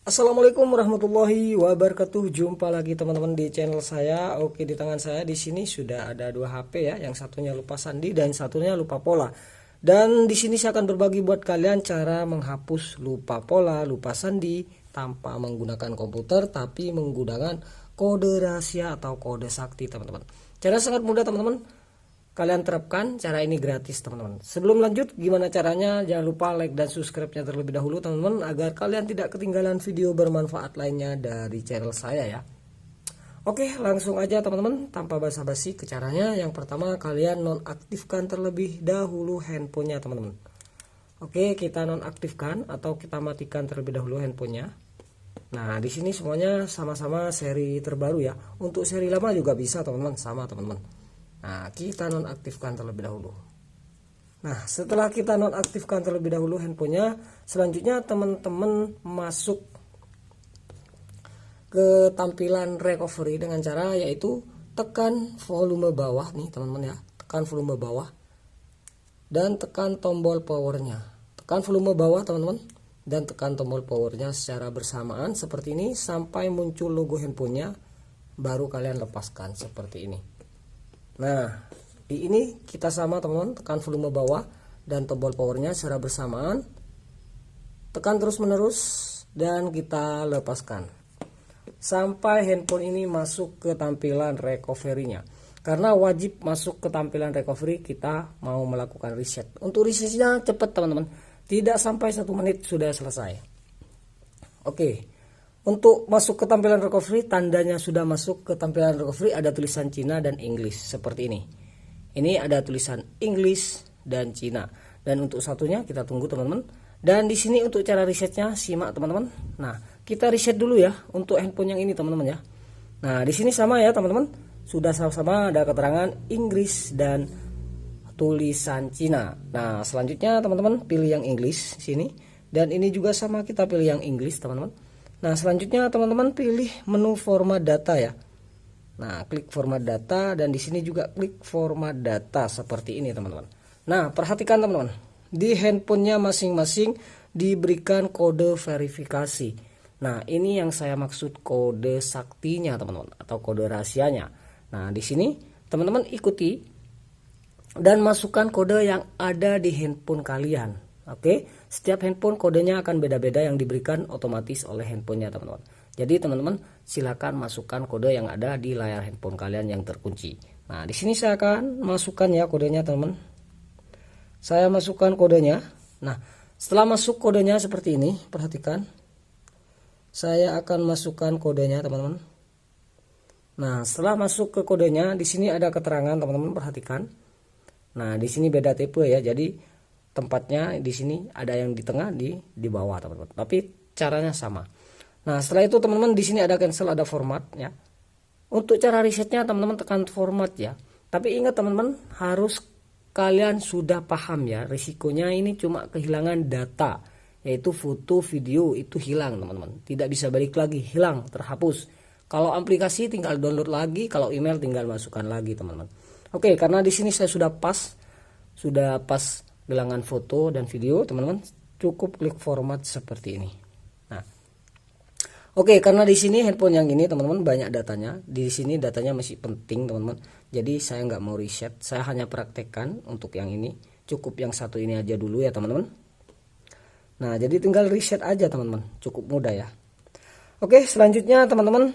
Assalamualaikum warahmatullahi wabarakatuh. Jumpa lagi teman-teman di channel saya. Oke, di tangan saya di sini sudah ada dua HP ya. Yang satunya lupa sandi dan satunya lupa pola. Dan di sini saya akan berbagi buat kalian cara menghapus lupa pola, lupa sandi tanpa menggunakan komputer tapi menggunakan kode rahasia atau kode sakti, teman-teman. Cara sangat mudah, teman-teman. Kalian terapkan cara ini gratis, teman-teman. Sebelum lanjut gimana caranya, jangan lupa like dan subscribe-nya terlebih dahulu, teman-teman, agar kalian tidak ketinggalan video bermanfaat lainnya dari channel saya ya. Oke, langsung aja teman-teman, tanpa basa-basi ke caranya. Yang pertama, kalian nonaktifkan terlebih dahulu handphonenya, teman-teman. Oke, kita nonaktifkan atau kita matikan terlebih dahulu handphonenya. Nah, di sini semuanya sama-sama seri terbaru ya. Untuk seri lama juga bisa, teman-teman, sama teman-teman. Nah, kita nonaktifkan terlebih dahulu. Nah, setelah kita nonaktifkan terlebih dahulu handphonenya, selanjutnya teman-teman masuk ke tampilan recovery dengan cara yaitu tekan volume bawah nih, teman-teman ya. Tekan volume bawah dan tekan tombol powernya. Tekan volume bawah, teman-teman, dan tekan tombol powernya secara bersamaan seperti ini sampai muncul logo handphonenya, baru kalian lepaskan seperti ini. Nah, di ini kita sama, teman-teman, tekan volume bawah dan tombol powernya secara bersamaan, tekan terus menerus dan kita lepaskan sampai handphone ini masuk ke tampilan recovery-nya. Karena wajib masuk ke tampilan recovery kita mau melakukan reset. Untuk resetnya cepat, teman-teman, tidak sampai 1 menit sudah selesai. Oke. Untuk masuk ke tampilan recovery, tandanya sudah masuk ke tampilan recovery ada tulisan Cina dan English seperti ini. Ini ada tulisan English dan Cina. Dan untuk satunya kita tunggu, teman-teman. Dan di sini untuk cara resetnya simak, teman-teman. Nah, kita reset dulu ya untuk handphone yang ini, teman-teman ya. Nah, di sini sama ya, teman-teman. Sudah sama-sama ada keterangan Inggris dan tulisan Cina. Nah, selanjutnya teman-teman pilih yang English sini. Dan ini juga sama, kita pilih yang English, teman-teman. Nah, selanjutnya teman-teman pilih menu format data ya. Nah, klik format data dan di sini juga klik format data seperti ini, teman-teman. Nah, perhatikan, teman-teman. Di handphonenya masing-masing diberikan kode verifikasi. Nah, ini yang saya maksud kode saktinya, teman-teman, atau kode rahasianya. Nah, di sini teman-teman ikuti dan masukkan kode yang ada di handphone kalian. Oke, setiap handphone kodenya akan beda-beda yang diberikan otomatis oleh handphonenya, teman-teman. Jadi teman-teman silakan masukkan kode yang ada di layar handphone kalian yang terkunci. Nah, di sini saya akan masukkan ya kodenya, teman-teman. Saya masukkan kodenya. Nah, setelah masuk kodenya seperti ini, perhatikan. Saya akan masukkan kodenya, teman-teman. Nah, setelah masuk ke kodenya, di sini ada keterangan, teman-teman, perhatikan. Nah, di sini beda tipe ya. Jadi tempatnya di sini ada yang di tengah, di bawah, teman-teman. Tapi caranya sama. Nah, setelah itu teman-teman di sini ada cancel, ada format ya. Untuk cara resetnya teman-teman tekan format ya. Tapi ingat, teman-teman, harus kalian sudah paham ya, risikonya ini cuma kehilangan data, yaitu foto, video itu hilang, teman-teman. Tidak bisa balik lagi, hilang, terhapus. Kalau aplikasi tinggal download lagi, kalau email tinggal masukkan lagi, teman-teman. Oke, karena di sini saya sudah pas gelangan foto dan video, teman-teman, cukup klik format seperti ini. Nah, oke, karena di sini handphone yang ini, teman-teman, banyak datanya. Di sini datanya masih penting, teman-teman. Jadi saya nggak mau reset, saya hanya praktekkan untuk yang ini. Cukup yang satu ini aja dulu ya, teman-teman. Nah, jadi tinggal reset aja, teman-teman. Cukup mudah ya. Oke, selanjutnya teman-teman,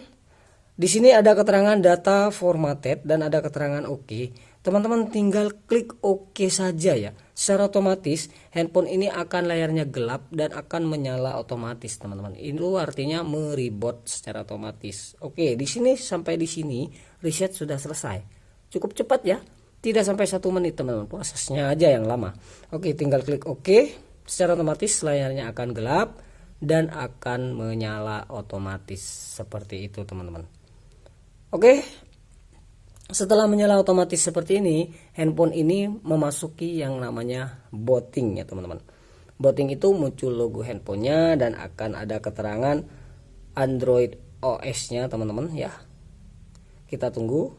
di sini ada keterangan data formatted dan ada keterangan oke. Teman-teman tinggal klik oke saja ya. Secara otomatis handphone ini akan layarnya gelap dan akan menyala otomatis, teman-teman. Itu artinya mereboot secara otomatis. Oke, di sini sampai di sini reset sudah selesai. Cukup cepat ya. Tidak sampai 1 menit, teman-teman. Prosesnya aja yang lama. Oke, tinggal klik oke. Secara otomatis layarnya akan gelap dan akan menyala otomatis seperti itu, teman-teman. Oke. Setelah menyala otomatis seperti ini, handphone ini memasuki yang namanya booting ya, teman-teman. Booting itu muncul logo handphonenya dan akan ada keterangan Android OS-nya, teman-teman ya. Kita tunggu.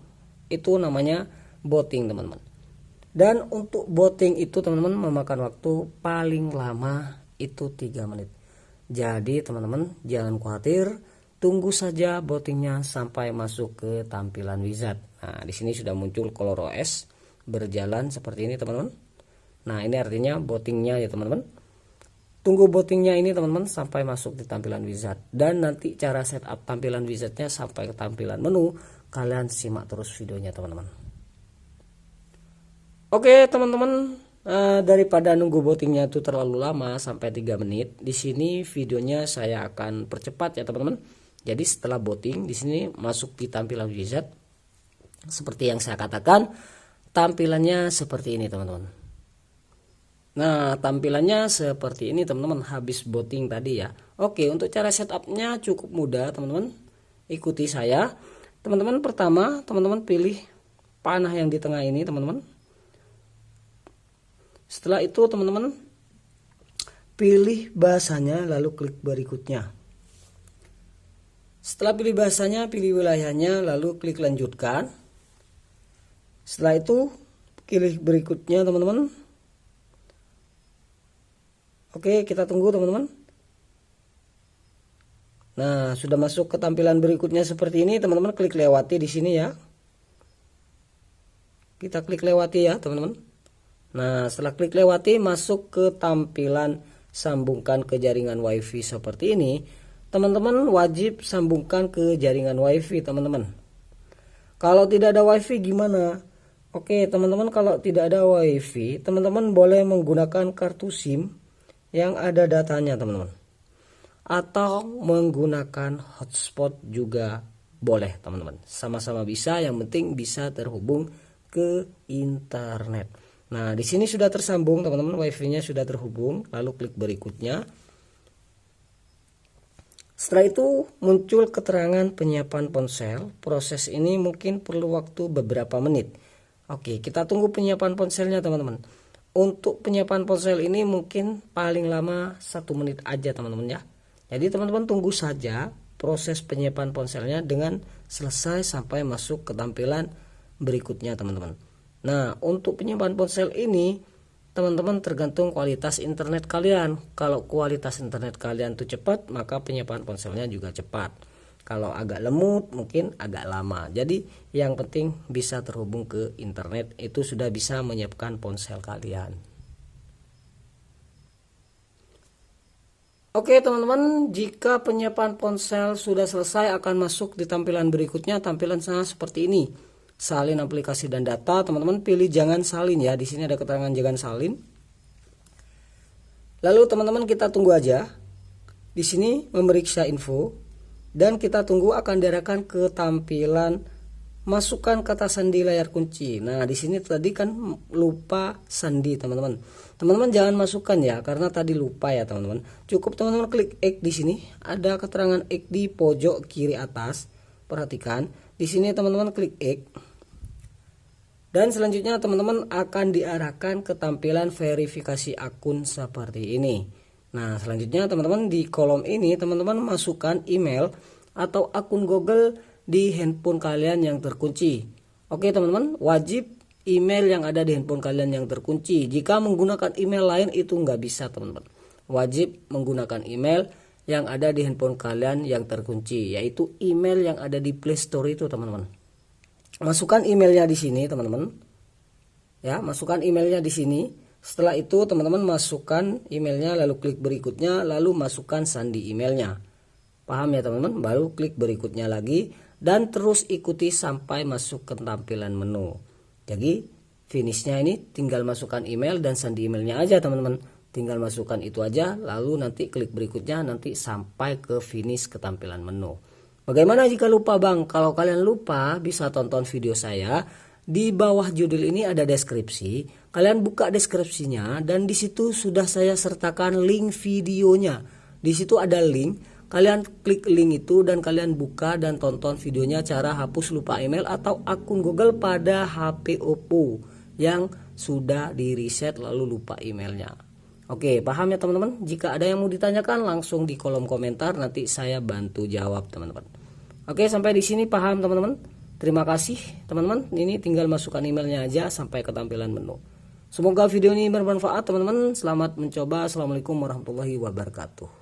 Itu namanya booting, teman-teman. Dan untuk booting itu, teman-teman, memakan waktu paling lama itu 3 menit. Jadi teman-teman jangan khawatir, tunggu saja bootingnya sampai masuk ke tampilan wizard. Nah, di sini sudah muncul ColorOS berjalan seperti ini teman-teman. Nah, ini artinya bootingnya ya teman-teman. Tunggu bootingnya ini teman-teman sampai masuk di tampilan wizard, dan nanti cara setup tampilan wizardnya sampai ke tampilan menu kalian simak terus videonya teman-teman. Oke teman-teman, daripada nunggu bootingnya itu terlalu lama sampai 3 menit, di sini videonya saya akan percepat ya teman-teman. Jadi setelah booting di sini masuk di tampilan wizard, seperti yang saya katakan, tampilannya seperti ini teman-teman. Nah, tampilannya seperti ini teman-teman habis booting tadi ya. Oke, untuk cara setupnya cukup mudah teman-teman. Ikuti saya. Teman-teman, pertama teman-teman pilih panah yang di tengah ini teman-teman. Setelah itu teman-teman pilih bahasanya, lalu klik berikutnya. Setelah pilih bahasanya, pilih wilayahnya, lalu klik lanjutkan. Setelah itu pilih berikutnya teman-teman. Oke, kita tunggu teman-teman. Nah, sudah masuk ke tampilan berikutnya seperti ini teman-teman. Klik lewati di sini ya. Kita klik lewati ya teman-teman. Nah, setelah klik lewati masuk ke tampilan sambungkan ke jaringan WiFi seperti ini. Teman-teman wajib sambungkan ke jaringan WiFi teman-teman. Kalau tidak ada WiFi gimana? Oke teman-teman, kalau tidak ada WiFi teman-teman boleh menggunakan kartu SIM yang ada datanya teman-teman, atau menggunakan hotspot juga boleh teman-teman. Sama-sama bisa, yang penting bisa terhubung ke internet. Nah, di sini sudah tersambung teman-teman, WiFi-nya sudah terhubung, lalu klik berikutnya. Setelah itu muncul keterangan penyiapan ponsel. Proses ini mungkin perlu waktu beberapa menit. Oke, kita tunggu penyiapan ponselnya teman-teman. Untuk penyiapan ponsel ini mungkin paling lama 1 menit aja teman-teman ya. Jadi teman-teman tunggu saja proses penyiapan ponselnya dengan selesai sampai masuk ke tampilan berikutnya teman-teman. Nah, untuk penyimpanan ponsel ini teman-teman tergantung kualitas internet kalian. Kalau kualitas internet kalian tuh cepat, maka penyimpanan ponselnya juga cepat. Kalau agak lemot mungkin agak lama. Jadi yang penting bisa terhubung ke internet, itu sudah bisa menyiapkan ponsel kalian. Oke teman-teman, jika penyiapan ponsel sudah selesai akan masuk di tampilan berikutnya. Tampilan sana seperti ini. Salin aplikasi dan data, teman-teman pilih jangan salin ya. Di sini ada keterangan jangan salin. Lalu teman-teman kita tunggu aja. Di sini memeriksa info dan kita tunggu akan diarahkan ke tampilan masukkan kata sandi layar kunci. Nah, di sini tadi kan lupa sandi teman-teman. Teman-teman jangan masukkan ya karena tadi lupa ya teman-teman. Cukup teman-teman klik X di sini, ada keterangan X di pojok kiri atas. Perhatikan, di sini teman-teman klik X. Dan selanjutnya teman-teman akan diarahkan ke tampilan verifikasi akun seperti ini. Nah, selanjutnya teman-teman di kolom ini teman-teman masukkan email atau akun Google di handphone kalian yang terkunci. Oke teman-teman, wajib email yang ada di handphone kalian yang terkunci. Jika menggunakan email lain itu nggak bisa teman-teman. Wajib menggunakan email yang ada di handphone kalian yang terkunci, yaitu email yang ada di Play Store itu teman-teman. Masukkan emailnya di sini teman-teman. Ya, masukkan emailnya di sini. Setelah itu teman-teman masukkan emailnya, lalu klik berikutnya, lalu masukkan sandi emailnya. Paham ya teman-teman? Baru klik berikutnya lagi dan terus ikuti sampai masuk ke tampilan menu. Jadi finishnya ini tinggal masukkan email dan sandi emailnya aja teman-teman. Tinggal masukkan itu aja, lalu nanti klik berikutnya, nanti sampai ke finish ke tampilan menu. Bagaimana jika lupa bang? Kalau kalian lupa bisa tonton video saya. Di bawah judul ini ada deskripsi. Kalian buka deskripsinya dan di situ sudah saya sertakan link videonya. Di situ ada link. Kalian klik link itu dan kalian buka dan tonton videonya cara hapus lupa email atau akun Google pada HP Oppo yang sudah di reset lalu lupa emailnya. Oke, paham ya teman-teman? Jika ada yang mau ditanyakan langsung di kolom komentar, nanti saya bantu jawab teman-teman. Oke, sampai di sini paham teman-teman? Terima kasih teman-teman. Ini tinggal masukkan emailnya aja sampai ke tampilan menu. Semoga video ini bermanfaat teman-teman. Selamat mencoba. Assalamualaikum warahmatullahi wabarakatuh.